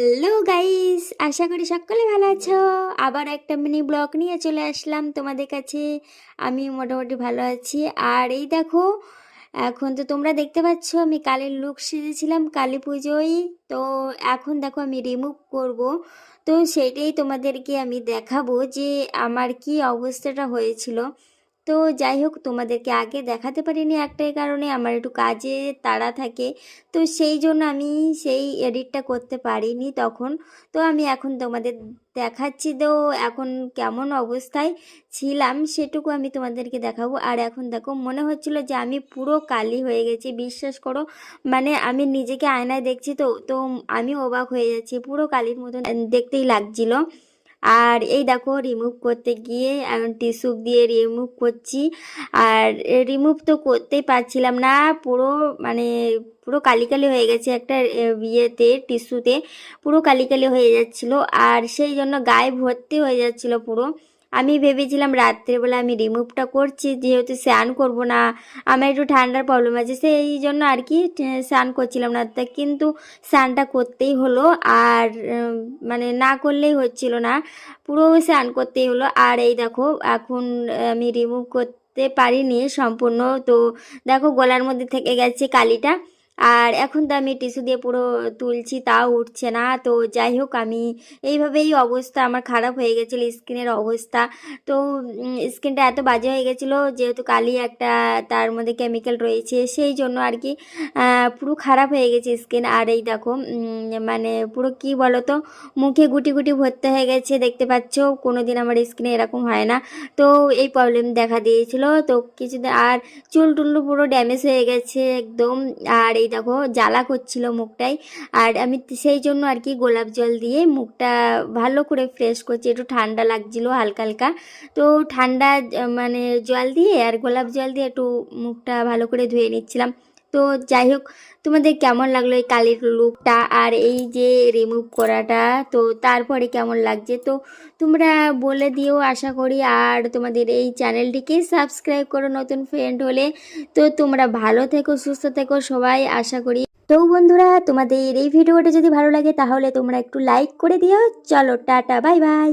Hello guys, আশা করি সকলে ভালো আছো। আবার একটা মিনি ব্লগ নিয়ে চলে আসলাম তোমাদের কাছে। আমি মোটামুটি ভালো আছি। আর এই দেখো, এখন তো তোমরা দেখতে পাচ্ছ আমি কালীর লুক সেজেছিলাম কালী পুজোয়। তো এখন দেখো আমি রিমুভ করব। তো সেটাই তোমাদেরকে আমি দেখাবো যে আমার কি অবস্থাটা হয়েছিল। তো যাই হোক, তোমাদেরকে আগে দেখাতে পারিনি একটাই কারণে, আমার একটু কাজে তাড়া থাকে। তো সেই জন্য আমি সেই এডিটটা করতে পারিনি তখন। তো আমি এখন তোমাদের দেখাচ্ছি। তো এখন কেমন অবস্থায় ছিলাম সেটুকু আমি তোমাদেরকে দেখাবো। আর এখন দেখো, মনে হচ্ছিল যে আমি পুরো কালি হয়ে গেছি, বিশ্বাস করো। মানে আমি নিজেকে আয়নায় দেখছি তো তো আমি অবাক হয়ে যাচ্ছি, পুরো কালির মতন দেখতেই লাগছিল। আর এই দেখো, রিমুভ করতে গিয়ে এখন টিস্যু দিয়ে রিমুভ করছি। আর রিমুভ তো করতেই পারছিলাম না, পুরো মানে পুরো কালি কালি হয়ে গেছে একটা ইয়েতে, টিস্যুতে পুরো কালি কালি হয়ে যাচ্ছিল। আর সেই জন্য গায়ে ভর্তি হয়ে যাচ্ছিল পুরো। আমি ভেবেছিলাম রাত্রেবেলা আমি রিমুভটা করছি, যেহেতু স্নান করব না, আমার একটু ঠান্ডার প্রবলেম আছে, সেই জন্য আর কি স্নান করছিলাম না। তা কিন্তু স্নানটা করতেই হলো। আর মানে না করলেই হচ্ছিল না, পুরো স্নান করতেই হলো। আর এই দেখো, এখন আমি রিমুভ করতে পারিনি সম্পূর্ণ। তো দেখো, গলার মধ্যে থেকে গেছে কালিটা। আর এখন তো আমি টিস্যু দিয়ে পুরো তুলছি, তাও উঠছে না। তো যাই হোক, আমি এইভাবেই অবস্থা আমার খারাপ হয়ে গেছিলো, স্কিনের অবস্থা। তো স্কিনটা এত বাজে হয়ে গেছিলো, যেহেতু কালি একটা তার মধ্যে কেমিক্যাল রয়েছে, সেই জন্য আর কি পুরো খারাপ হয়ে গেছে স্কিন। আর এই দেখো, মানে পুরো কি বলো তো, মুখে গুটি গুটি ভর্তি হয়ে গেছে, দেখতে পাচ্ছ। কোনো দিন আমার স্কিনে এরকম হয় না। তো এই প্রবলেম দেখা দিয়েছিল তো কিছুদিন। আর চুল টুল পুরো ড্যামেজ হয়ে গেছে একদম। আর এই দেখো, জ্বালা করছিল মুখটাই। আর আমি সেই জন্য আর কি গোলাপ জল দিয়ে মুখটা ভালো করে ফ্রেশ করছি, একটু ঠান্ডা লাগছিল হালকা হালকা। তো ঠান্ডা মানে জল দিয়ে আর গোলাপ জল দিয়ে একটু মুখটা ভালো করে ধুয়ে নিচ্ছিলাম। তো যাই হোক, তোমাদের কেমন লাগলো এই কালির লুকটা আর এই যে রিমুভ করাটা, তো তারপরে কেমন লাগছে তো তোমরা বলে দিও আশা করি। আর তোমাদের এই চ্যানেলটিকে সাবস্ক্রাইব করো নতুন ফ্রেন্ড হলে। তো তোমরা ভালো থেকো, সুস্থ থেকো সবাই, আশা করি। তো বন্ধুরা, তোমাদের এই ভিডিওটা যদি ভালো লাগে তাহলে তোমরা একটু লাইক করে দিও। চলো টাটা, বাই বাই।